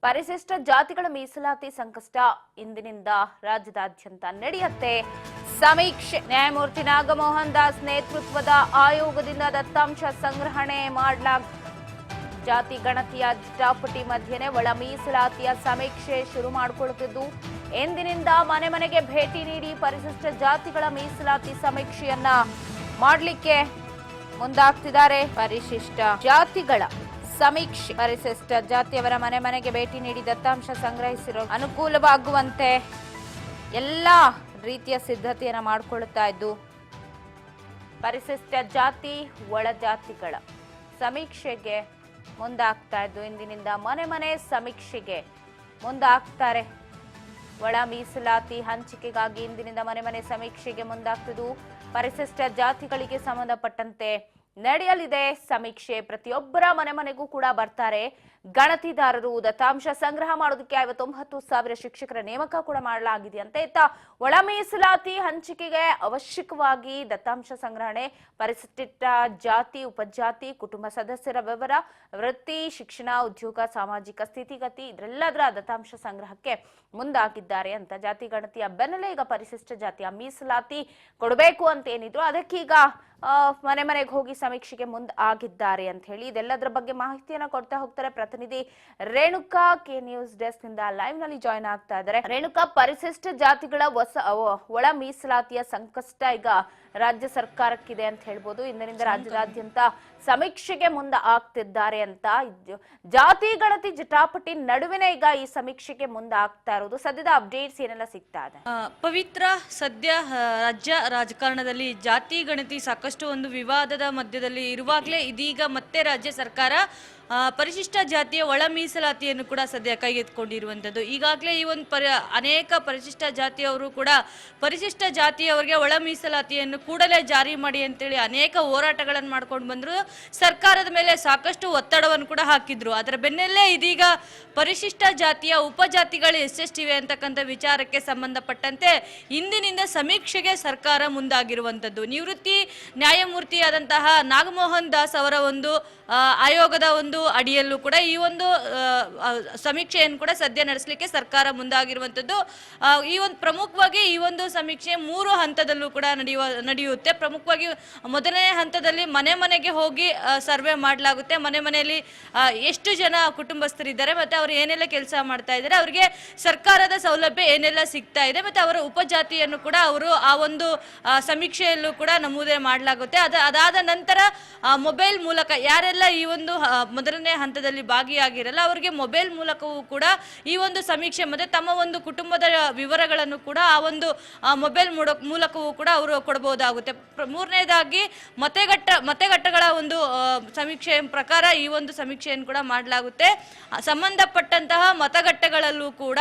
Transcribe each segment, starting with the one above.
ಪರಿಶಿಷ್ಟ ಜಾತಿಗಳ ಮೀಸಲಾತಿ ಸಂಕಷ್ಟ ಇಂದಿನಿಂದ ರಾಜ್ಯದಾದ್ಯಂತ ನಡೆಯುತ್ತೆ. ಸಮೀಕ್ಷೆ ನ್ಯಾಯಮೂರ್ತಿ ನಾಗಮೋಹನ್ ದಾಸ್ ನೇತೃತ್ವದ ಆಯೋಗದಿಂದ ದತ್ತಾಂಶ ಸಂಗ್ರಹಣೆ ಮಾಡಲಾಗಿದೆ. ಜಾತಿ ಗಣತಿಯ ಜಟಾಪಟಿ ಮಧ್ಯೆನೇ ಒಳ ಮೀಸಲಾತಿಯ ಸಮೀಕ್ಷೆ ಶುರು ಮಾಡಿಕೊಳ್ಳುತ್ತಿದ್ದು, ಇಂದಿನಿಂದ ಮನೆ ಮನೆಗೆ ಭೇಟಿ ನೀಡಿ ಪರಿಶಿಷ್ಟ ಜಾತಿಗಳ ಮೀಸಲಾತಿ ಸಮೀಕ್ಷೆಯನ್ನ ಮಾಡಲಿಕ್ಕೆ ಮುಂದಾಗ್ತಿದ್ದಾರೆ. ಪರಿಶಿಷ್ಟ ಜಾತಿಗಳ ಸಮೀಕ್ಷೆ ಪರಿಶಿಷ್ಟ ಜಾತಿಯವರ ಮನೆ ಮನೆಗೆ ಭೇಟಿ ನೀಡಿ ದತ್ತಾಂಶ ಸಂಗ್ರಹಿಸಿರೋ ಅನುಕೂಲವಾಗುವಂತೆ ಎಲ್ಲಾ ರೀತಿಯ ಸಿದ್ಧತೆಯನ್ನ ಮಾಡಿಕೊಳ್ಳುತ್ತಾ ಇದ್ದು, ಪರಿಶಿಷ್ಟ ಜಾತಿ ಒಳ ಜಾತಿಗಳ ಸಮೀಕ್ಷೆಗೆ ಮುಂದಾಗ್ತಾ ಇದ್ದು, ಇಂದಿನಿಂದ ಮನೆ ಮನೆ ಸಮೀಕ್ಷೆಗೆ ಮುಂದಾಗ್ತಾರೆ. ಒಳ ಮೀಸಲಾತಿ ಹಂಚಿಕೆಗಾಗಿ ಇಂದಿನಿಂದ ಮನೆ ಮನೆ ಸಮೀಕ್ಷೆಗೆ ಮುಂದಾಗ್ತಿದ್ದು, ಪರಿಶಿಷ್ಟ ಜಾತಿಗಳಿಗೆ ಸಂಬಂಧಪಟ್ಟಂತೆ ನಡೆಯಲಿದೆ ಸಮೀಕ್ಷೆ. ಪ್ರತಿಯೊಬ್ಬರ ಮನೆ ಮನೆಗೂ ಕೂಡ ಬರ್ತಾರೆ ಗಣತಿದಾರರು. ದತ್ತಾಂಶ ಸಂಗ್ರಹ ಮಾಡೋದಕ್ಕೆ 59,000 ಶಿಕ್ಷಕರ ನೇಮಕ ಕೂಡ ಮಾಡಲಾಗಿದೆ ಅಂತ. ಇತ್ತ ಒಳ ಮೀಸಲಾತಿ ಹಂಚಿಕೆಗೆ ಅವಶ್ಯಕವಾಗಿ ದತ್ತಾಂಶ ಸಂಗ್ರಹಣೆ, ಪರಿಶಿಷ್ಟ ಜಾತಿ, ಉಪಜಾತಿ, ಕುಟುಂಬ ಸದಸ್ಯರ ವಿವರ, ವೃತ್ತಿ, ಶಿಕ್ಷಣ, ಉದ್ಯೋಗ, ಸಾಮಾಜಿಕ ಸ್ಥಿತಿಗತಿ ಇದೆಲ್ಲದರ ದತ್ತಾಂಶ ಸಂಗ್ರಹಕ್ಕೆ ಮುಂದಾಗಿದ್ದಾರೆ ಅಂತ. ಜಾತಿ ಗಣತಿಯ ಬೆನ್ನಲ್ಲೇ ಈಗ ಪರಿಶಿಷ್ಟ ಜಾತಿಯ ಮೀಸಲಾತಿ ಕೊಡಬೇಕು ಅಂತ ಏನಿದ್ರು ಅದಕ್ಕೀಗ ಮನೆ ಮನೆಗೆ ಹೋಗಿ ಸಮೀಕ್ಷೆಗೆ ಮುಂದಾಗಿದ್ದಾರೆ ಅಂತ ಹೇಳಿ ಇದೆಲ್ಲದರ ಬಗ್ಗೆ ಮಾಹಿತಿಯನ್ನ ಕೊಡ್ತಾ ಹೋಗ್ತಾರೆ ಪ್ರತಿನಿಧಿ ರೇಣುಕಾ. ಕೆ ನ್ಯೂಸ್ ಡೆಸ್ಕ್ ನಿಂದ ಲೈವ್ ನಲ್ಲಿ ಜಾಯ್ನ್ ಆಗ್ತಾ ಇದ್ದಾರೆ. ರೇಣುಕಾ, ಪರಿಶಿಷ್ಟ ಜಾತಿಗಳ ಒಳ ಮೀಸಲಾತಿಯ ಸಂಕಷ್ಟ ಈಗ ರಾಜ್ಯ ಸರ್ಕಾರಕ್ಕಿದೆ ಅಂತ ಹೇಳ್ಬೋದು. ಇಂದಿನಿಂದ ರಾಜ್ಯದಾದ್ಯಂತ ಸಮೀಕ್ಷೆಗೆ ಆಗ್ತಿದ್ದಾರೆ ಅಂತ. ಜಾತಿ ಗಣತಿ ಜಟಾಪಟಿ ನಡುವಿನ ಈಗ ಈ ಸಮೀಕ್ಷೆಗೆ ಆಗ್ತಾ ಇರೋದು. ಸದ್ಯದ ಅಪ್ಡೇಟ್ಸ್ ಏನೆಲ್ಲ ಸಿಗ್ತಾ ಇದೆ? ಪವಿತ್ರ, ಸದ್ಯ ರಾಜ್ಯ ರಾಜಕಾರಣದಲ್ಲಿ ಜಾತಿ ಗಣತಿ ಸಾಕಷ್ಟು ಒಂದು ವಿವಾದದ ಮಧ್ಯದಲ್ಲಿ ಇರುವಾಗಲೇ ಇದೀಗ ಮತ್ತೆ ರಾಜ್ಯ ಸರ್ಕಾರ ಪರಿಶಿಷ್ಟ ಜಾತಿಯ ಒಳ ಮೀಸಲಾತಿಯನ್ನು ಕೂಡ ಸದ್ಯ ಕೈಗೆತ್ತಿಕೊಂಡಿರುವಂಥದ್ದು. ಈಗಾಗಲೇ ಈ ಒಂದು ಅನೇಕ ಪರಿಶಿಷ್ಟ ಜಾತಿಯವರು ಕೂಡ ಪರಿಶಿಷ್ಟ ಜಾತಿಯವರಿಗೆ ಒಳ ಮೀಸಲಾತಿಯನ್ನು ಕೂಡಲೇ ಜಾರಿ ಮಾಡಿ ಅಂತೇಳಿ ಅನೇಕ ಹೋರಾಟಗಳನ್ನು ಮಾಡ್ಕೊಂಡು ಬಂದರು. ಸರ್ಕಾರದ ಮೇಲೆ ಸಾಕಷ್ಟು ಒತ್ತಡವನ್ನು ಕೂಡ ಹಾಕಿದ್ರು. ಅದರ ಬೆನ್ನಲ್ಲೇ ಇದೀಗ ಪರಿಶಿಷ್ಟ ಜಾತಿಯ ಉಪಜಾತಿಗಳು ಎಷ್ಟೆಷ್ಟಿವೆ ಅಂತಕ್ಕಂಥ ವಿಚಾರಕ್ಕೆ ಸಂಬಂಧಪಟ್ಟಂತೆ ಇಂದಿನಿಂದ ಸಮೀಕ್ಷೆಗೆ ಸರ್ಕಾರ ಮುಂದಾಗಿರುವಂಥದ್ದು. ನಿವೃತ್ತಿ ನ್ಯಾಯಮೂರ್ತಿಯಾದಂತಹ ನಾಗಮೋಹನ್ ದಾಸ್ ಅವರ ಒಂದು ಆಯೋಗದ ಒಂದು ಅಡಿಯಲ್ಲೂ ಕೂಡ ಈ ಒಂದು ಸಮೀಕ್ಷೆಯನ್ನು ಕೂಡ ಸದ್ಯ ನಡೆಸಲಿಕ್ಕೆ ಸರ್ಕಾರ ಮುಂದಾಗಿರುವಂಥದ್ದು. ಈ ಒಂದು ಪ್ರಮುಖವಾಗಿ ಈ ಒಂದು ಸಮೀಕ್ಷೆ 3 ಹಂತದಲ್ಲೂ ಕೂಡ ನಡೆಯುತ್ತೆ. ಪ್ರಮುಖವಾಗಿ ಮೊದಲನೇ ಹಂತದಲ್ಲಿ ಮನೆ ಮನೆಗೆ ಹೋಗಿ ಸರ್ವೆ ಮಾಡಲಾಗುತ್ತೆ. ಮನೆ ಮನೆಯಲ್ಲಿ ಎಷ್ಟು ಜನ ಕುಟುಂಬಸ್ಥರಿದ್ದಾರೆ ಮತ್ತು ಅವರು ಏನೆಲ್ಲ ಕೆಲಸ ಮಾಡ್ತಾ ಇದ್ದಾರೆ, ಅವರಿಗೆ ಸರ್ಕಾರದ ಸೌಲಭ್ಯ ಏನೆಲ್ಲ ಸಿಗ್ತಾ ಇದೆ ಮತ್ತು ಅವರ ಉಪಜಾತಿಯನ್ನು ಕೂಡ ಅವರು ಆ ಒಂದು ಸಮೀಕ್ಷೆಯಲ್ಲೂ ಕೂಡ ನಮೂದೆ ಮಾಡಲಾಗುತ್ತೆ. ಅದಾದ ನಂತರ ಮೊಬೈಲ್ ಮೂಲಕ ಯಾರೆಲ್ಲ ಈ ಒಂದು ಮೊದಲನೇ ಹಂತದಲ್ಲಿ ಭಾಗಿಯಾಗಿರಲ್ಲ ಅವರಿಗೆ ಮೊಬೈಲ್ ಮೂಲಕವೂ ಕೂಡ ಈ ಒಂದು ಸಮೀಕ್ಷೆ ಮತ್ತೆ ತಮ್ಮ ಒಂದು ಕುಟುಂಬದ ವಿವರಗಳನ್ನು ಕೂಡ ಆ ಒಂದು ಮೊಬೈಲ್ ಮೂಲಕವೂ ಕೂಡ ಅವರು ಕೊಡಬಹುದಾಗುತ್ತೆ. ಮೂರನೇದಾಗಿ ಮತಗಟ್ಟೆಗಳ ಒಂದು ಸಮೀಕ್ಷೆ ಪ್ರಕಾರ ಈ ಒಂದು ಸಮೀಕ್ಷೆಯನ್ನು ಕೂಡ ಮಾಡಲಾಗುತ್ತೆ. ಸಂಬಂಧಪಟ್ಟಂತಹ ಮತಗಟ್ಟೆಗಳಲ್ಲೂ ಕೂಡ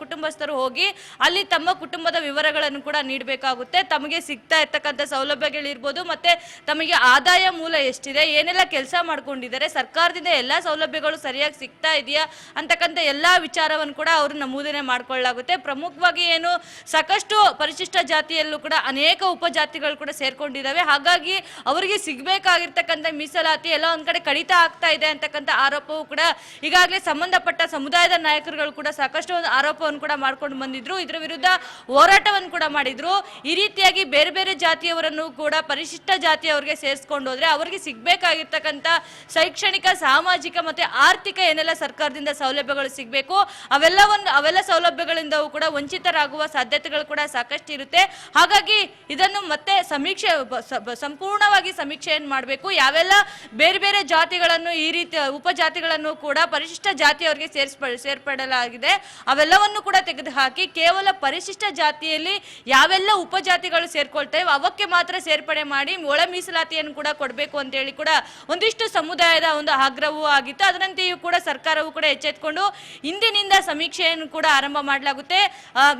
ಕುಟುಂಬಸ್ಥರು ಹೋಗಿ ಅಲ್ಲಿ ತಮ್ಮ ಕುಟುಂಬದ ವಿವರಗಳನ್ನು ಕೂಡ ನೀಡಬೇಕಾಗುತ್ತೆ. ತಮಗೆ ಸಿಗ್ತಾ ಇರ್ತಕ್ಕಂಥ ಸೌಲಭ್ಯಗಳಿರ್ಬೋದು ಮತ್ತೆ ತಮಗೆ ಆದಾಯ ಮೂಲ ಎಷ್ಟಿದೆ, ಏನೆಲ್ಲ ಕೆಲಸ ಮಾಡ್ಕೊಂಡಿದ್ದಾರೆ, ಸರ್ಕಾರದಿಂದ ಎಲ್ಲಾ ಸೌಲಭ್ಯಗಳು ಸರಿಯಾಗಿ ಸಿಗ್ತಾ ಇದೆಯಾ ಅಂತಕ್ಕಂಥ ಎಲ್ಲಾ ವಿಚಾರವನ್ನು ಕೂಡ ಅವರು ನಮೂದನೆ ಮಾಡ್ಕೊಳ್ಳಲಾಗುತ್ತೆ. ಪ್ರಮುಖವಾಗಿ ಏನು ಸಾಕಷ್ಟು ಪರಿಶಿಷ್ಟ ಜಾತಿಯಲ್ಲೂ ಕೂಡ ಅನೇಕ ಉಪಜಾತಿಗಳು ಕೂಡ ಸೇರ್ಕೊಂಡಿದ್ದಾವೆ. ಹಾಗಾಗಿ ಅವರಿಗೆ ಸಿಗಬೇಕಾಗಿರ್ತಕ್ಕಂಥ ಮೀಸಲಾತಿ ಎಲ್ಲ ಒಂದ್ ಕಡೆ ಕಡಿತ ಆಗ್ತಾ ಇದೆ ಅಂತಕ್ಕಂಥ ಆರೋಪವೂ ಕೂಡ ಈಗಾಗಲೇ ಸಂಬಂಧಪಟ್ಟ ಸಮುದಾಯದ ನಾಯಕರುಗಳು ಕೂಡ ಸಾಕಷ್ಟು ಒಂದು ಆರೋಪವನ್ನು ಕೂಡ ಮಾಡ್ಕೊಂಡು ಬಂದಿದ್ರು. ಇದರ ವಿರುದ್ಧ ಹೋರಾಟವನ್ನು ಕೂಡ ಮಾಡಿದ್ರು. ಈ ರೀತಿಯಾಗಿ ಬೇರೆ ಬೇರೆ ಜಾತಿಯವರನ್ನು ಕೂಡ ಪರಿಶಿಷ್ಟ ಜಾತಿಯವರಿಗೆ ಸೇರಿಸ್ಕೊಂಡು ಹೋದ್ರೆ ಅವರಿಗೆ ಸಿಗ್ಬೇಕಾಗಿರ್ತಕ್ಕಂಥ ಶೈಕ್ಷಣಿಕ, ಸಾಮಾಜಿಕ ಮತ್ತೆ ಆರ್ಥಿಕ ಏನೆಲ್ಲ ಸರ್ಕಾರದಿಂದ ಸೌಲಭ್ಯಗಳು ಸಿಗಬೇಕು ಅವೆಲ್ಲ ಸೌಲಭ್ಯಗಳಿಂದವೂ ಕೂಡ ವಂಚಿತರಾಗುವ ಸಾಧ್ಯತೆಗಳು ಕೂಡ ಸಾಕಷ್ಟು ಇರುತ್ತೆ. ಹಾಗಾಗಿ ಇದನ್ನು ಮತ್ತೆ ಸಂಪೂರ್ಣವಾಗಿ ಸಮೀಕ್ಷೆಯನ್ನು ಮಾಡಬೇಕು. ಯಾವೆಲ್ಲ ಬೇರೆ ಬೇರೆ ಜಾತಿಗಳನ್ನು ಈ ರೀತಿ ಉಪಜಾತಿಗಳನ್ನು ಕೂಡ ಪರಿಶಿಷ್ಟ ಜಾತಿಯವರಿಗೆ ಸೇರ್ಪಡಲಾಗಿದೆ ಅವೆಲ್ಲವನ್ನು ಕೂಡ ತೆಗೆದುಹಾಕಿ ಕೇವಲ ಪರಿಶಿಷ್ಟ ಜಾತಿಯಲ್ಲಿ ಯಾವೆಲ್ಲ ಉಪಜಾತಿಗಳು ಸೇರ್ಕೊಳ್ತೇವೆ ಅವಕ್ಕೆ ಮಾತ್ರ ಸೇರ್ಪಡೆ ಮಾಡಿ ಒಳ ಮೀಸಲಾತಿಯನ್ನು ಕೂಡ ಕೊಡಬೇಕು ಅಂತ ಹೇಳಿ ಕೂಡ ಒಂದಿಷ್ಟು ಸಮುದಾಯದ ಒಂದು ಆಗ್ರಹವೂ ಆಗಿತ್ತು. ಅದರಂತೆಯೂ ಕೂಡ ಸರ್ಕಾರವು ಕೂಡ ಎಚ್ಚೆತ್ತುಕೊಂಡು ಇಂದಿನಿಂದ ಸಮೀಕ್ಷೆಯನ್ನು ಕೂಡ ಆರಂಭ ಮಾಡಲಾಗುತ್ತೆ.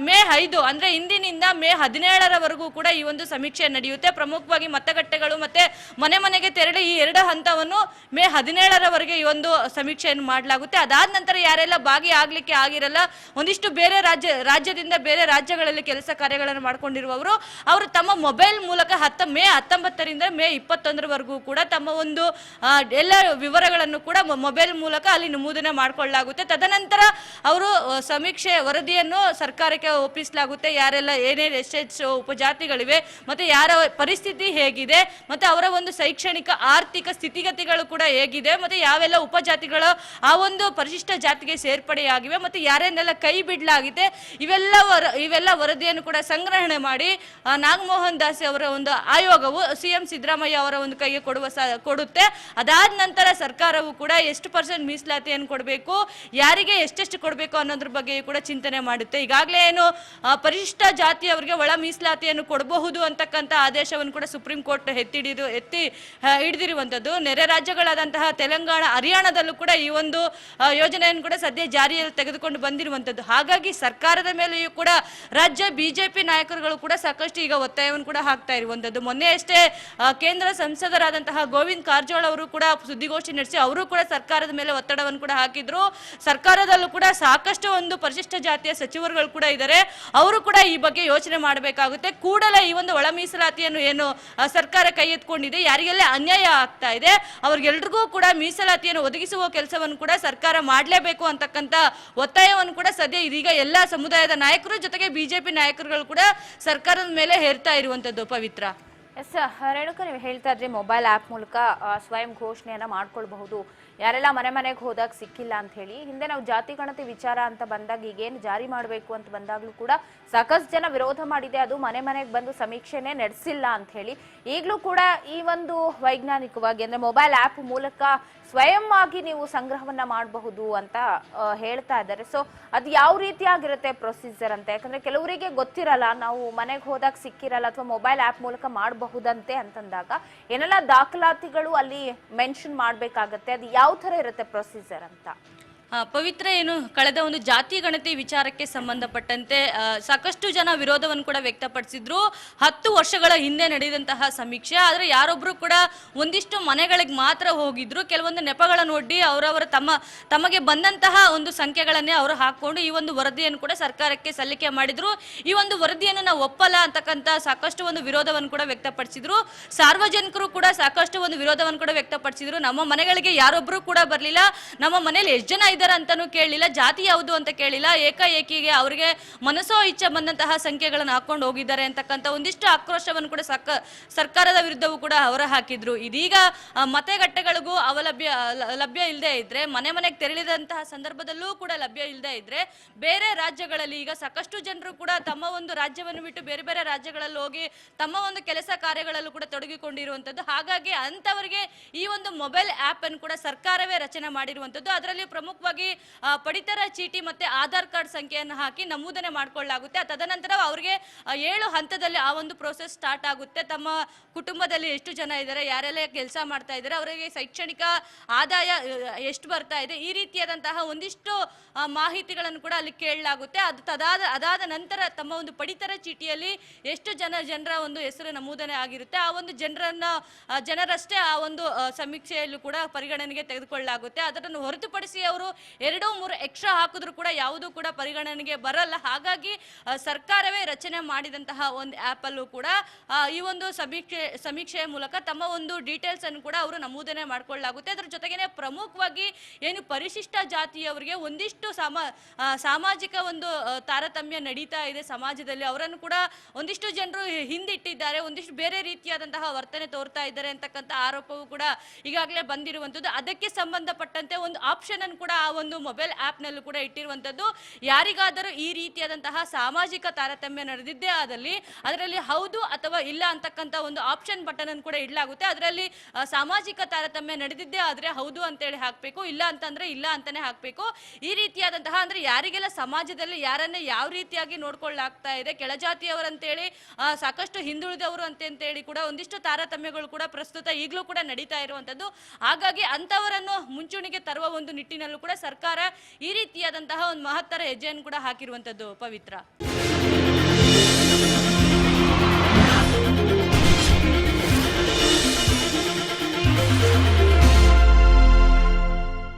ಮೇ 5 ಅಂದ್ರೆ ಇಂದಿನಿಂದ ಮೇ 17ರವರೆಗೂ ಕೂಡ ಈ ಒಂದು ಸಮೀಕ್ಷೆ ನಡೆಯುತ್ತೆ. ಪ್ರಮುಖವಾಗಿ ಮತಗಟ್ಟೆಗಳು ಮತ್ತೆ ಮನೆ ಮನೆಗೆ ತೆರಳಿ ಈ 2 ಹಂತವನ್ನು ಮೇ 17ರವರೆಗೆ ಈ ಒಂದು ಸಮೀಕ್ಷೆಯನ್ನು ಮಾಡಲಾಗುತ್ತೆ. ಮಾಡಿಕೊಳ್ಳಲಾಗುತ್ತೆ. ಅದಾದ ನಂತರ ಯಾರೆಲ್ಲ ಭಾಗಿಯಾಗಲಿಕ್ಕೆ ಆಗಿರಲ್ಲ, ಒಂದಿಷ್ಟು ಬೇರೆ ರಾಜ್ಯದಿಂದ ಬೇರೆ ರಾಜ್ಯಗಳಲ್ಲಿ ಕೆಲಸ ಕಾರ್ಯಗಳನ್ನು ಮಾಡ್ಕೊಂಡಿರುವವರು ಅವರು ತಮ್ಮ ಮೊಬೈಲ್ ಮೂಲಕ ಮೇ 19ರಿಂದ ಮೇ 21ರವರೆಗೂ ಕೂಡ ತಮ್ಮ ಒಂದು ಎಲ್ಲ ವಿವರಗಳನ್ನು ಕೂಡ ಮೊಬೈಲ್ ಮೂಲಕ ಅಲ್ಲಿ ನಮೂದನೆ ಮಾಡಿಕೊಳ್ಳಲಾಗುತ್ತೆ. ತದನಂತರ ಅವರು ಸಮೀಕ್ಷೆ ವರದಿಯನ್ನು ಸರ್ಕಾರಕ್ಕೆ ಒಪ್ಪಿಸಲಾಗುತ್ತೆ. ಯಾರೆಲ್ಲ ಏನೇನು ಎಷ್ಟೆಷ್ಟು ಉಪಜಾತಿಗಳಿವೆ ಮತ್ತೆ ಯಾರ ಪರಿಸ್ಥಿತಿ ಹೇಗಿದೆ ಮತ್ತೆ ಅವರ ಒಂದು ಶೈಕ್ಷಣಿಕ ಆರ್ಥಿಕ ಸ್ಥಿತಿಗತಿಗಳು ಕೂಡ ಹೇಗಿದೆ ಮತ್ತೆ ಯಾವೆಲ್ಲ ಉಪಜಾತಿಗಳು ಆ ಒಂದು ಪರಿಶಿಷ್ಟ ಜಾತಿಗೆ ಸೇರ್ಪಡೆಯಾಗಿವೆ ಮತ್ತೆ ಯಾರನ್ನೆಲ್ಲ ಕೈ ಬಿಡಲಾಗಿದೆ ಇವೆಲ್ಲ ವರದಿಯನ್ನು ಕೂಡ ಸಂಗ್ರಹಣೆ ಮಾಡಿ ನಾಗಮೋಹನ್ ದಾಸ್ ಅವರ ಒಂದು ಆಯೋಗವು ಸಿಎಂ ಸಿದ್ದರಾಮಯ್ಯ ಅವರ ಒಂದು ಕೈಗೆ ಕೊಡುತ್ತೆ. ಅದಾದ ನಂತರ ಸರ್ಕಾರವು ಕೂಡ ಎಷ್ಟು % ಮೀಸಲಾತಿಯನ್ನು ಕೊಡಬೇಕು, ಯಾರಿಗೆ ಎಷ್ಟೆಷ್ಟು ಕೊಡಬೇಕು ಅನ್ನೋದ್ರ ಬಗ್ಗೆ ಕೂಡ ಚಿಂತನೆ ಮಾಡುತ್ತೆ. ಈಗಾಗಲೇ ಏನು ಪರಿಶಿಷ್ಟ ಜಾತಿಯವರಿಗೆ ಒಳ ಮೀಸಲಾತಿಯನ್ನು ಕೊಡಬಹುದು ಅಂತಕ್ಕಂಥ ಆದೇಶವನ್ನು ಕೂಡ ಸುಪ್ರೀಂ ಕೋರ್ಟ್ ಹಿಡಿದಿರುವಂತದ್ದು. ನೆರೆ ರಾಜ್ಯಗಳಾದಂತಹ ತೆಲಂಗಾಣ, ಹರಿಯಾಣದಲ್ಲೂ ಕೂಡ ಈ ಒಂದು ಯೋಜನೆಯನ್ನು ಕೂಡ ಸದ್ಯ ಜಾರಿಯಲ್ಲಿ ತೆಗೆದುಕೊಂಡು ಬಂದಿರುವಂತದ್ದು. ಹಾಗಾಗಿ ಸರ್ಕಾರದ ಮೇಲೆಯೂ ಕೂಡ ರಾಜ್ಯ ಬಿಜೆಪಿ ನಾಯಕರುಗಳು ಕೂಡ ಸಾಕಷ್ಟು ಈಗ ಒತ್ತಾಯವನ್ನು ಕೂಡ ಹಾಕ್ತಾ ಇರುವಂತದ್ದು. ಮೊನ್ನೆ ಅಷ್ಟೇ ಕೇಂದ್ರ ಸಂಸದರಾದಂತಹ ಗೋವಿಂದ್ ಕಾರಜೋಳ ಅವರು ಕೂಡ ಸುದ್ದಿಗೋಷ್ಠಿ ನಡೆಸಿ ಅವರು ಕೂಡ ಸರ್ಕಾರದ ಮೇಲೆ ಒತ್ತಡವನ್ನು ಕೂಡ ಹಾಕಿದ್ರು. ಸರ್ಕಾರದಲ್ಲೂ ಕೂಡ ಸಾಕಷ್ಟು ಒಂದು ಪರಿಶಿಷ್ಟ ಜಾತಿಯ ಸಚಿವರುಗಳು ಕೂಡ ಇದ್ದಾರೆ, ಅವರು ಕೂಡ ಈ ಬಗ್ಗೆ ಯೋಚನೆ ಮಾಡಬೇಕಾಗುತ್ತೆ. ಕೂಡಲೇ ಈ ಒಂದು ಒಳ ಮೀಸಲಾತಿಯನ್ನು ಏನು ಸರ್ಕಾರ ಕೈ ಎತ್ಕೊಂಡಿದೆ, ಯಾರಿಗೆಲ್ಲ ಅನ್ಯಾಯ ಆಗ್ತಾ ಇದೆ ಅವ್ರಿಗೆಲ್ರಿಗೂ ಕೂಡ ಮೀಸಲಾತಿಯನ್ನು ಒದಗಿಸುವ ಕೆಲಸವನ್ನು ಕೂಡ ಸರ್ಕಾರ ಮಾಡಲೇಬೇಕು ಅಂತಕ್ಕಂಥ ಒತ್ತಾಯವನ್ನು ಕೂಡ ಸದ್ಯ ಇದೀಗ ಎಲ್ಲ ಸಮುದಾಯದ ನಾಯಕರು ಜೊತೆಗೆ ಬಿಜೆಪಿ ನಾಯಕರುಗಳು ಕೂಡ ಸರ್ಕಾರದ ಮೇಲೆ ಹೇರ್ತಾ ಇರುವಂತದ್ದು. ಪವಿತ್ರ, ಎಸ್ ರೇಣುಕಾ, ನೀವು ಹೇಳ್ತಾ ಇದ್ರಿ ಮೊಬೈಲ್ ಆ್ಯಪ್ ಮೂಲಕ ಸ್ವಯಂ ಘೋಷಣೆಯನ್ನ ಮಾಡ್ಕೊಳ್ಬಹುದು, ಯಾರೆಲ್ಲ ಮನೆಗೆ ಹೋದಾಗ ಸಿಕ್ಕಿಲ್ಲ ಅಂತ ಹೇಳಿ. ಹಿಂದೆ ನಾವು ಜಾತಿ ಗಣತಿ ವಿಚಾರ ಅಂತ ಬಂದಾಗ ಈಗೇನು ಜಾರಿ ಮಾಡಬೇಕು ಅಂತ ಬಂದಾಗಲೂ ಕೂಡ ಸಾಕಷ್ಟು ಜನ ವಿರೋಧ ಮಾಡಿದೆ, ಅದು ಮನೆಗೆ ಬಂದು ಸಮೀಕ್ಷೆನೇ ನಡೆಸಿಲ್ಲ ಅಂತ ಹೇಳಿ. ಈಗಲೂ ಕೂಡ ಈ ಒಂದು ವೈಜ್ಞಾನಿಕವಾಗಿ ಅಂದ್ರೆ ಮೊಬೈಲ್ ಆ್ಯಪ್ ಮೂಲಕ ಸ್ವಯಂ ಆಗಿ ನೀವು ಸಂಗ್ರಹವನ್ನ ಮಾಡಬಹುದು ಅಂತ ಹೇಳ್ತಾ ಇದ್ದಾರೆ. ಸೊ ಅದು ಯಾವ ರೀತಿಯಾಗಿರುತ್ತೆ ಪ್ರೊಸೀಜರ್ ಅಂತ, ಯಾಕಂದ್ರೆ ಕೆಲವರಿಗೆ ಗೊತ್ತಿರಲ್ಲ, ನಾವು ಮನೆಗೆ ಹೋದಾಗ ಸಿಕ್ಕಿರಲ್ಲ ಅಥವಾ ಮೊಬೈಲ್ ಆ್ಯಪ್ ಮೂಲಕ ಮಾಡಬಹುದಂತೆ ಅಂತಂದಾಗ ಏನೆಲ್ಲ ದಾಖಲಾತಿಗಳು ಅಲ್ಲಿ ಮೆನ್ಷನ್ ಮಾಡಬೇಕಾಗತ್ತೆ, ಅದು ಯಾವ ತರ ಇರುತ್ತೆ ಪ್ರೊಸೀಜರ್ ಅಂತ? ಪವಿತ್ರ, ಏನು ಕಳೆದ ಒಂದು ಜಾತಿ ಗಣತಿ ವಿಚಾರಕ್ಕೆ ಸಂಬಂಧಪಟ್ಟಂತೆ ಸಾಕಷ್ಟು ಜನ ವಿರೋಧವನ್ನು ಕೂಡ ವ್ಯಕ್ತಪಡಿಸಿದ್ರು. 10 ವರ್ಷಗಳ ಹಿಂದೆ ನಡೆದಂತಹ ಸಮೀಕ್ಷೆ, ಆದರೆ ಯಾರೊಬ್ರು ಕೂಡ ಒಂದಿಷ್ಟು ಮನೆಗಳಿಗೆ ಮಾತ್ರ ಹೋಗಿದ್ರು, ಕೆಲವೊಂದು ನೆಪಗಳನ್ನು ಒಡ್ಡಿ ಅವರವರ ತಮಗೆ ಬಂದಂತಹ ಒಂದು ಸಂಖ್ಯೆಗಳನ್ನೇ ಅವರು ಹಾಕೊಂಡು ಈ ಒಂದು ವರದಿಯನ್ನು ಕೂಡ ಸರ್ಕಾರಕ್ಕೆ ಸಲ್ಲಿಕೆ ಮಾಡಿದ್ರು. ಈ ಒಂದು ವರದಿಯನ್ನು ನಾವು ಒಪ್ಪಲ್ಲ ಅಂತಕ್ಕಂಥ ಸಾಕಷ್ಟು ಒಂದು ವಿರೋಧವನ್ನು ಕೂಡ ವ್ಯಕ್ತಪಡಿಸಿದ್ರು. ಸಾರ್ವಜನಿಕರು ಕೂಡ ಸಾಕಷ್ಟು ಒಂದು ವಿರೋಧವನ್ನು ಕೂಡ ವ್ಯಕ್ತಪಡಿಸಿದ್ರು. ನಮ್ಮ ಮನೆಗಳಿಗೆ ಯಾರೊಬ್ರು ಕೂಡ ಬರಲಿಲ್ಲ, ನಮ್ಮ ಮನೆಯಲ್ಲಿ ಎಷ್ಟು ಜನ ಅಂತಾನೂ ಕೇಳಲಿಲ್ಲ, ಜಾತಿ ಯಾವುದು ಅಂತ ಕೇಳಿಲ್ಲ, ಏಕಾಏಕಿಗೆ ಅವರಿಗೆ ಮನಸೋ ಇಚ್ಛೆ ಬಂದಂತಹ ಸಂಖ್ಯೆಗಳನ್ನು ಹಾಕೊಂಡು ಹೋಗಿದ್ದಾರೆ ಅಂತಕ್ಕಂಥ ಒಂದಿಷ್ಟು ಆಕ್ರೋಶವನ್ನು ಕೂಡ ಸರ್ಕಾರದ ವಿರುದ್ಧವೂ ಕೂಡ ಹೊರ ಹಾಕಿದ್ರು. ಇದೀಗ ಮತಗಟ್ಟೆಗಳಿಗೂ ಲಭ್ಯ ಇಲ್ಲದೆ ಇದ್ರೆ, ಮನೆಗೆ ತೆರಳಿದಂತಹ ಸಂದರ್ಭದಲ್ಲೂ ಕೂಡ ಲಭ್ಯ ಇಲ್ಲದೆ ಇದ್ರೆ, ಬೇರೆ ರಾಜ್ಯಗಳಲ್ಲಿ ಈಗ ಸಾಕಷ್ಟು ಜನರು ಕೂಡ ತಮ್ಮ ಒಂದು ರಾಜ್ಯವನ್ನು ಬಿಟ್ಟು ಬೇರೆ ಬೇರೆ ರಾಜ್ಯಗಳಲ್ಲಿ ಹೋಗಿ ತಮ್ಮ ಒಂದು ಕೆಲಸ ಕಾರ್ಯಗಳಲ್ಲೂ ಕೂಡ ತೊಡಗಿಕೊಂಡಿರುವಂತದ್ದು. ಹಾಗಾಗಿ ಅಂತವರಿಗೆ ಈ ಒಂದು ಮೊಬೈಲ್ ಆಪ್ ಅನ್ನು ಕೂಡ ಸರ್ಕಾರವೇ ರಚನೆ ಮಾಡಿರುವಂತದ್ದು. ಅದರಲ್ಲಿ ಪ್ರಮುಖವಾಗಿ ಪಡಿತರ ಚೀಟಿ ಮತ್ತೆ ಆಧಾರ್ ಕಾರ್ಡ್ ಸಂಖ್ಯೆಯನ್ನು ಹಾಕಿ ನಮೂದನೆ ಮಾಡಿಕೊಳ್ಳಲಾಗುತ್ತೆ. ತದನಂತರ ಅವರಿಗೆ 7 ಹಂತದಲ್ಲಿ ಆ ಒಂದು ಪ್ರೋಸೆಸ್ ಸ್ಟಾರ್ಟ್ ಆಗುತ್ತೆ. ತಮ್ಮ ಕುಟುಂಬದಲ್ಲಿ ಎಷ್ಟು ಜನ ಇದ್ದಾರೆ, ಯಾರೆಲ್ಲ ಕೆಲಸ ಮಾಡ್ತಾ ಇದ್ದಾರೆ, ಅವರಿಗೆ ಶೈಕ್ಷಣಿಕ ಆದಾಯ ಎಷ್ಟು ಬರ್ತಾ ಇದೆ, ಈ ರೀತಿಯಾದಂತಹ ಒಂದಿಷ್ಟು ಮಾಹಿತಿಗಳನ್ನು ಕೂಡ ಅಲ್ಲಿ ಕೇಳಲಾಗುತ್ತೆ. ಅದಾದ ನಂತರ ತಮ್ಮ ಒಂದು ಪಡಿತರ ಚೀಟಿಯಲ್ಲಿ ಎಷ್ಟು ಜನರ ಒಂದು ಹೆಸರು ನಮೂದನೆ ಆಗಿರುತ್ತೆ, ಆ ಒಂದು ಜನರಷ್ಟೇ ಆ ಒಂದು ಸಮೀಕ್ಷೆಯಲ್ಲೂ ಕೂಡ ಪರಿಗಣನೆಗೆ ತೆಗೆದುಕೊಳ್ಳಲಾಗುತ್ತೆ. ಅದನ್ನು ಹೊರತುಪಡಿಸಿ ಅವರು 2-3 ಎಕ್ಸ್ಟ್ರಾ ಹಾಕಿದ್ರು ಕೂಡ ಯಾವುದೂ ಕೂಡ ಪರಿಗಣನೆಗೆ ಬರಲ್ಲ. ಹಾಗಾಗಿ ಸರ್ಕಾರವೇ ರಚನೆ ಮಾಡಿದಂತಹ ಒಂದು ಆ್ಯಪ್ ಅಲ್ಲೂ ಕೂಡ ಈ ಒಂದು ಸಮೀಕ್ಷೆಯ ಮೂಲಕ ತಮ್ಮ ಒಂದು ಡೀಟೇಲ್ಸ್ ಅನ್ನು ಕೂಡ ಅವರು ನಮೂದನೆ ಮಾಡಿಕೊಳ್ಳಲಾಗುತ್ತೆ. ಅದರ ಜೊತೆಗೇನೆ ಪ್ರಮುಖವಾಗಿ ಏನು ಪರಿಶಿಷ್ಟ ಜಾತಿಯವರಿಗೆ ಒಂದಿಷ್ಟು ಸಾಮಾಜಿಕ ಒಂದು ತಾರತಮ್ಯ ನಡೀತಾ ಇದೆ ಸಮಾಜದಲ್ಲಿ, ಅವರನ್ನು ಕೂಡ ಒಂದಿಷ್ಟು ಜನರು ಹಿಂದಿಟ್ಟಿದ್ದಾರೆ, ಒಂದಿಷ್ಟು ಬೇರೆ ರೀತಿಯಾದಂತಹ ವರ್ತನೆ ತೋರ್ತಾ ಇದ್ದಾರೆ ಅಂತಕ್ಕಂಥ ಆರೋಪವೂ ಕೂಡ ಈಗಾಗಲೇ ಬಂದಿರುವಂಥದ್ದು. ಅದಕ್ಕೆ ಸಂಬಂಧಪಟ್ಟಂತೆ ಒಂದು ಆಪ್ಷನ್ ಅನ್ನು ಕೂಡ ಆ ಒಂದು ಮೊಬೈಲ್ ಆಪ್ ನಲ್ಲೂ ಕೂಡ ಇಟ್ಟಿರುವಂತದ್ದು. ಯಾರಿಗಾದರೂ ಈ ರೀತಿಯಾದಂತಹ ಸಾಮಾಜಿಕ ತಾರತಮ್ಯ ನಡೆದಿದ್ದೇ ಆದಲ್ಲಿ ಅದರಲ್ಲಿ ಹೌದು ಅಥವಾ ಇಲ್ಲ ಅಂತಕ್ಕಂಥ ಒಂದು ಆಪ್ಷನ್ ಬಟನ್ ಅನ್ನು ಕೂಡ ಇಡಲಾಗುತ್ತೆ. ಅದರಲ್ಲಿ ಸಾಮಾಜಿಕ ತಾರತಮ್ಯ ನಡೆದಿದ್ದೇ ಆದ್ರೆ ಹೌದು ಅಂತೇಳಿ ಹಾಕಬೇಕು, ಇಲ್ಲ ಅಂತಂದ್ರೆ ಇಲ್ಲ ಅಂತಾನೆ ಹಾಕಬೇಕು. ಈ ರೀತಿಯಾದಂತಹ ಅಂದ್ರೆ ಯಾರಿಗೆಲ್ಲ ಸಮಾಜದಲ್ಲಿ ಯಾರನ್ನೇ ಯಾವ ರೀತಿಯಾಗಿ ನೋಡ್ಕೊಳ್ಳಾಗ್ತಾ ಇದೆ, ಕೆಳಜಾತಿಯವರಂತೇಳಿ ಸಾಕಷ್ಟು ಹಿಂದುಳಿದವರು ಅಂತೇಳಿ ಕೂಡ ಒಂದಿಷ್ಟು ತಾರತಮ್ಯಗಳು ಕೂಡ ಪ್ರಸ್ತುತ ಈಗಲೂ ಕೂಡ ನಡೀತಾ ಇರುವಂತದ್ದು. ಹಾಗಾಗಿ ಅಂತವರನ್ನು ಮುಂಚೂಣಿಗೆ ತರುವ ಒಂದು ನಿಟ್ಟಿನಲ್ಲೂ ಕೂಡ ಸರ್ಕಾರ ಈ ರೀತಿಯಾದಂತಹ ಒಂದು ಮಹತ್ತರ ಹೆಜ್ಜೆಯನ್ನು ಕೂಡ ಹಾಕಿರುವಂತದ್ದು. ಪವಿತ್ರ.